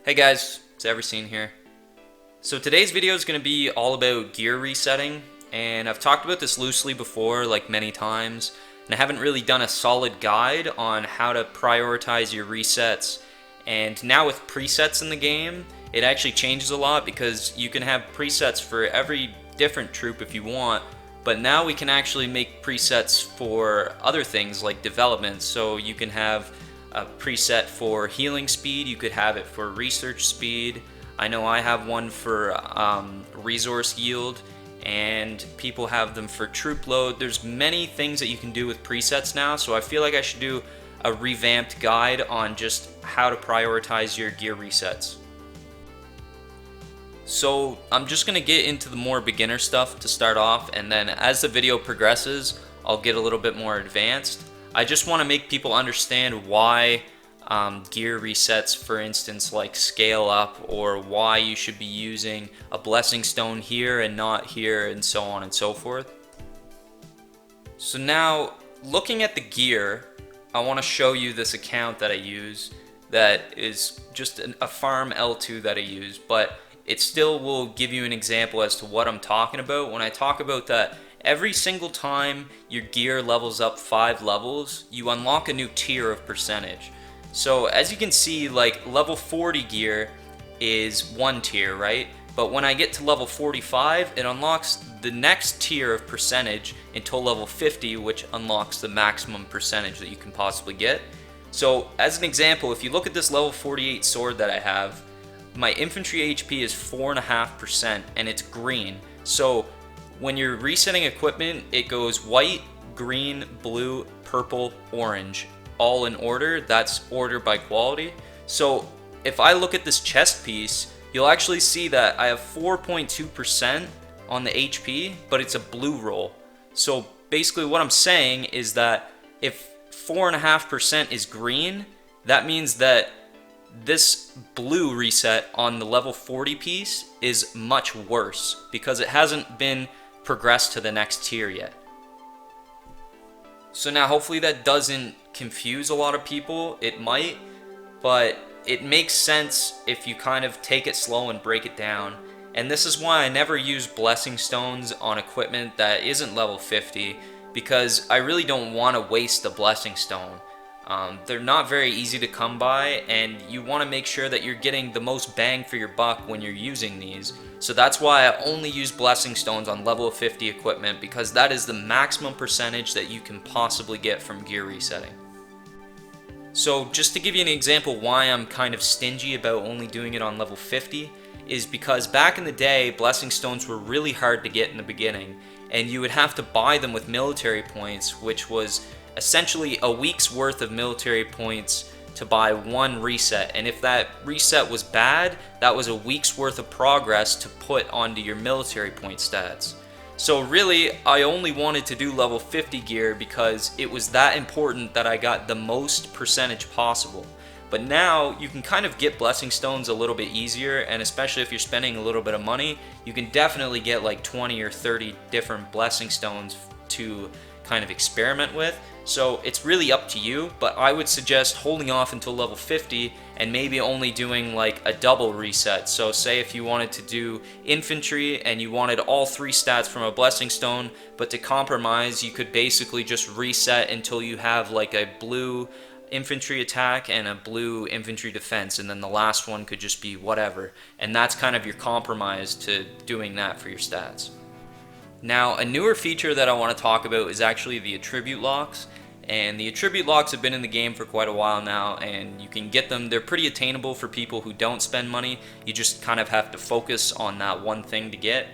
Hey guys, it's EVERSEEN here. So today's video is going to be all about gear resetting, and I've talked about this loosely before, like many times, and I haven't really done a solid guide on how to prioritize your resets. And now with presets in the game, it actually changes a lot because you can have presets for every different troop if you want, but now we can actually make presets for other things like development. So you can have a preset for healing speed, you could have it for research speed. I know I have one for resource yield, and people have them for troop load. There's many things that you can do with presets now, so I feel like I should do a revamped guide on just how to prioritize your gear resets. So I'm just going to get into the more beginner stuff to start off, and then as the video progresses, I'll get a little bit more advanced. I just want to make people understand why gear resets, for instance, like scale up, or why you should be using a blessing stone here and not here, and so on and so forth. So now, looking at the gear, I want to show you this account that I use that is just a farm L2 that I use, but it still will give you an example as to what I'm talking about when I talk about that. Every single time your gear levels up 5 levels, you unlock a new tier of percentage. So as you can see, like level 40 gear is 1 tier, right? But when I get to level 45, it unlocks the next tier of percentage until level 50, which unlocks the maximum percentage that you can possibly get. So as an example, if you look at this level 48 sword that I have, my infantry HP is 4.5% and it's green. So when you're resetting equipment, it goes white, green, blue, purple, orange, all in order. That's order by quality. So if I look at this chest piece, you'll actually see that I have 4.2% on the HP, but it's a blue roll. So basically what I'm saying is that if 4.5% is green, that means that this blue reset on the level 40 piece is much worse because it hasn't been progressed to the next tier yet. So now hopefully that doesn't confuse a lot of people. It might, but it makes sense if you kind of take it slow and break it down. And this is why I never use blessing stones on equipment that isn't level 50, because I really don't want to waste a blessing stone. They're not very easy to come by, and you want to make sure that you're getting the most bang for your buck when you're using these. So that's why I only use blessing stones on level 50 equipment, because that is the maximum percentage that you can possibly get from gear resetting. So just to give you an example why I'm kind of stingy about only doing it on level 50, is because back in the day, blessing stones were really hard to get in the beginning, and you would have to buy them with military points, which was essentially a week's worth of military points to buy one reset. And if that reset was bad, that was a week's worth of progress to put onto your military point stats. So really, I only wanted to do level 50 gear because it was that important that I got the most percentage possible. But now you can kind of get blessing stones a little bit easier, and especially if you're spending a little bit of money, you can definitely get like 20 or 30 different blessing stones to kind of experiment with. So it's really up to you, but I would suggest holding off until level 50 and maybe only doing like a double reset. So say if you wanted to do infantry and you wanted all 3 stats from a blessing stone, but to compromise, you could basically just reset until you have like a blue infantry attack and a blue infantry defense, and then the last one could just be whatever. And that's kind of your compromise to doing that for your stats. Now, a newer feature that I want to talk about is actually the attribute locks. And the attribute locks have been in the game for quite a while now, and you can get them. They're pretty attainable for people who don't spend money. You just kind of have to focus on that one thing to get.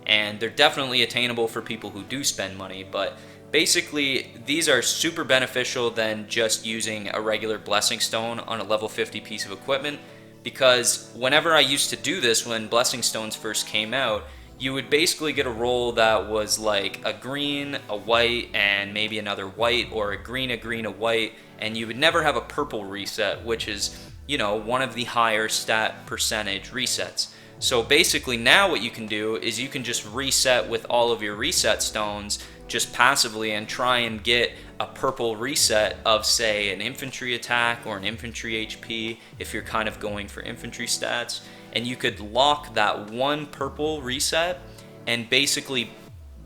And they're definitely attainable for people who do spend money, but basically these are super beneficial than just using a regular blessing stone on a level 50 piece of equipment, because whenever I used to do this when blessing stones first came out, you would basically get a roll that was like a green, a white, and maybe another white, or a green, a white, and you would never have a purple reset, which is, you know, one of the higher stat percentage resets. So basically now what you can do is you can just reset with all of your reset stones just passively and try and get a purple reset of, say, an infantry attack or an infantry HP if you're kind of going for infantry stats, and you could lock that one purple reset and basically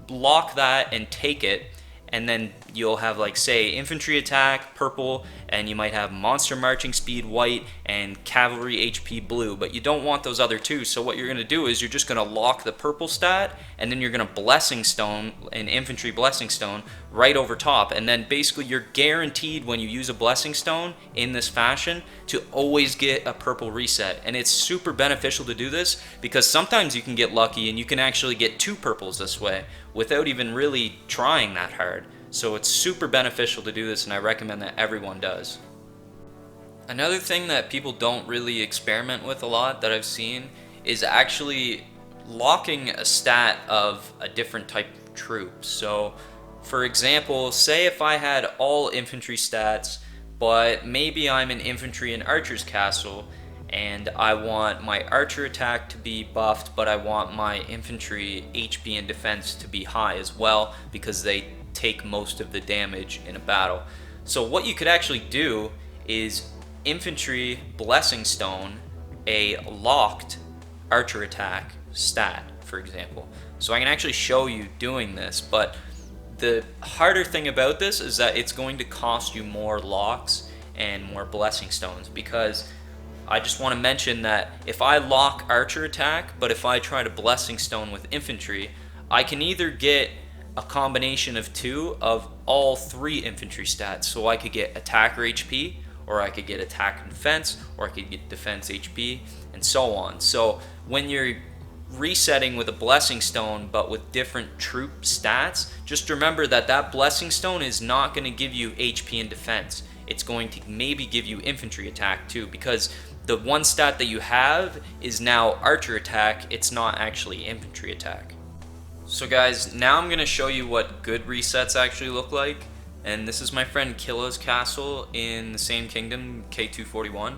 lock that and take it, and then you'll have, like, say, infantry attack purple, and you might have monster marching speed white and cavalry HP blue, but you don't want those other two. So what you're going to do is you're just going to lock the purple stat, and then you're going to blessing stone an infantry blessing stone right over top, and then basically you're guaranteed when you use a blessing stone in this fashion to always get a purple reset. And it's super beneficial to do this because sometimes you can get lucky and you can actually get 2 purples this way without even really trying that hard. So it's super beneficial to do this, and I recommend that everyone does. Another thing that people don't really experiment with a lot that I've seen is actually locking a stat of a different type of troop. So for example, say if I had all infantry stats, but maybe I'm an infantry and archer's castle, and I want my archer attack to be buffed, but I want my infantry HP and defense to be high as well because they take most of the damage in a battle. So what you could actually do is infantry blessing stone a locked archer attack stat, for example. So I can actually show you doing this, but the harder thing about this is that it's going to cost you more locks and more blessing stones, because I just want to mention that if I lock archer attack, but if I try to blessing stone with infantry, I can either get a combination of 2 of all 3 infantry stats. So I could get attacker HP, or I could get attack and defense, or I could get defense HP, and so on. So when you're resetting with a blessing stone but with different troop stats, just remember that that blessing stone is not going to give you HP and defense. It's going to maybe give you infantry attack too, because the one stat that you have is now archer attack, it's not actually infantry attack. So guys, now I'm going to show you what good resets actually look like, and this is my friend Killa's castle in the same kingdom, K241,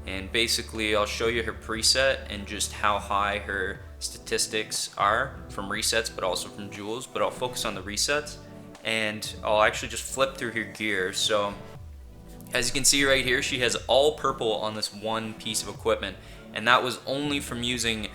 and basically I'll show you her preset and just how high her statistics are from resets but also from jewels, but I'll focus on the resets, and I'll actually just flip through her gear. So as you can see right here, she has all purple on this one piece of equipment, and that was only from using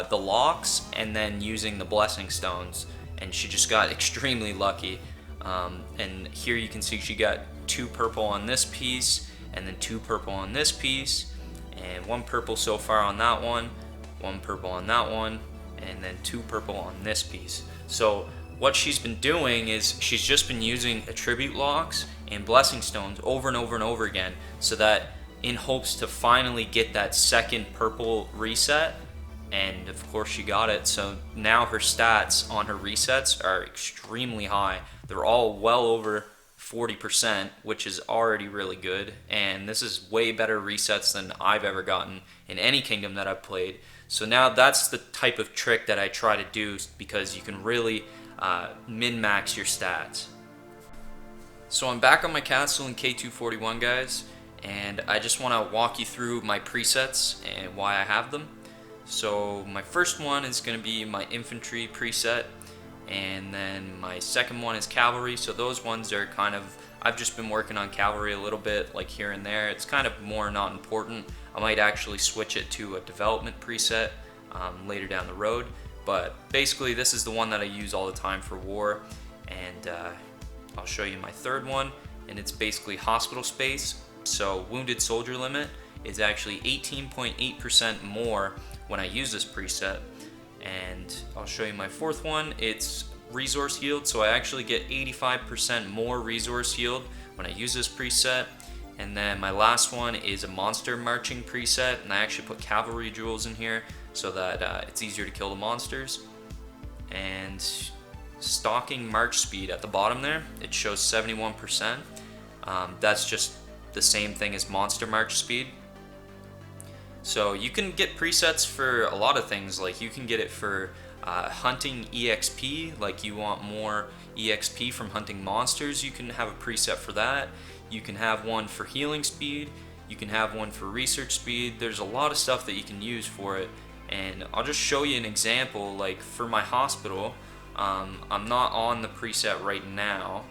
the locks and then using the blessing stones, and she just got extremely lucky. And here you can see she got 2 purple on this piece, and then 2 purple on this piece, and 1 purple so far on that one, 1 purple on that one, and then 2 purple on this piece. So what she's been doing is she's just been using attribute locks and blessing stones over and over and over again, so that in hopes to finally get that second purple reset. And of course she got it, so now her stats on her resets are extremely high. They're all well over 40%, which is already really good, and this is way better resets than I've ever gotten in any kingdom that I've played. So now that's the type of trick that I try to do, because you can really min-max your stats. So I'm back on my castle in K241, guys, and I just want to walk you through my presets and why I have them. So my first one is going to be my infantry preset, and then my second one is cavalry. So those ones are kind of, I've just been working on cavalry a little bit, like here and there. It's kind of more not important. I might actually switch it to a development preset later down the road, but basically this is the one that I use all the time for war. And I'll show you my third one, and it's basically hospital space. So wounded soldier limit is actually 18.8% more when I use this preset. And I'll show you my fourth one. It's resource yield, so I actually get 85% more resource yield when I use this preset. And then my last one is a monster marching preset, and I actually put cavalry jewels in here so that it's easier to kill the monsters. And stalking march speed at the bottom there, it shows 71%. That's just the same thing as monster march speed. So you can get presets for a lot of things, like you can get it for hunting EXP, like you want more EXP from hunting monsters, you can have a preset for that. You can have one for healing speed, you can have one for research speed. There's a lot of stuff that you can use for it, and I'll just show you an example. Like for my hospital, I'm not on the preset right now,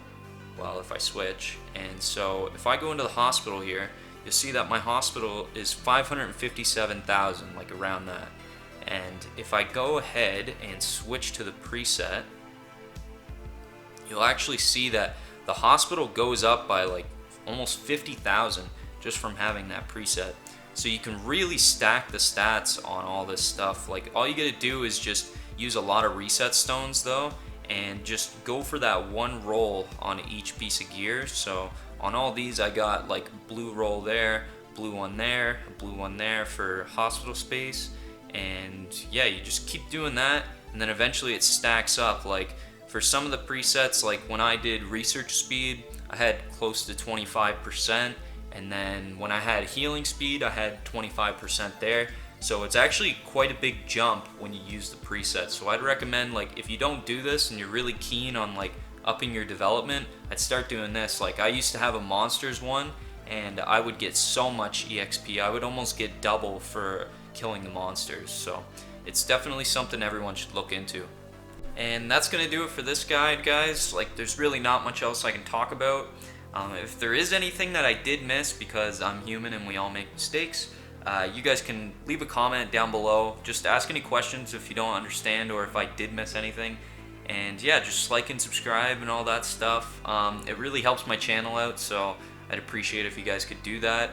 well, if I switch. And so if I go into the hospital here, you'll see that my hospital is 557,000, like around that. And if I go ahead and switch to the preset, you'll actually see that the hospital goes up by like almost 50,000 just from having that preset. So you can really stack the stats on all this stuff. Like, all you gotta do is just use a lot of reset stones though, and just go for that one roll on each piece of gear. So on all these, I got like blue roll there, blue one there, blue one there for hospital space. And yeah, you just keep doing that, and then eventually it stacks up. Like for some of the presets, like when I did research speed, I had close to 25%, and then when I had healing speed, I had 25% there. So it's actually quite a big jump when you use the presets. So I'd recommend, like, if you don't do this and you're really keen on like upping your development, I'd start doing this. Like, I used to have a monsters one, and I would get so much EXP. I would almost get double for killing the monsters. So it's definitely something everyone should look into. And that's gonna do it for this guide, guys. Like, there's really not much else I can talk about. If there is anything that I did miss, because I'm human and we all make mistakes, you guys can leave a comment down below. Just ask any questions if you don't understand or if I did miss anything. And yeah, just like and subscribe and all that stuff. It really helps my channel out, so I'd appreciate it if you guys could do that.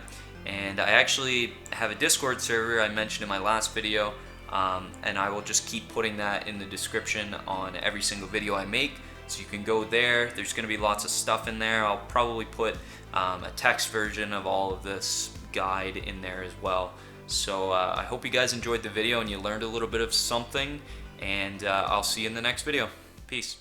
And I actually have a Discord server I mentioned in my last video, and I will just keep putting that in the description on every single video I make. So you can go there. There's going to be lots of stuff in there. I'll probably put a text version of all of this guide in there as well. So I hope you guys enjoyed the video and you learned a little bit of something, and I'll see you in the next video. Peace.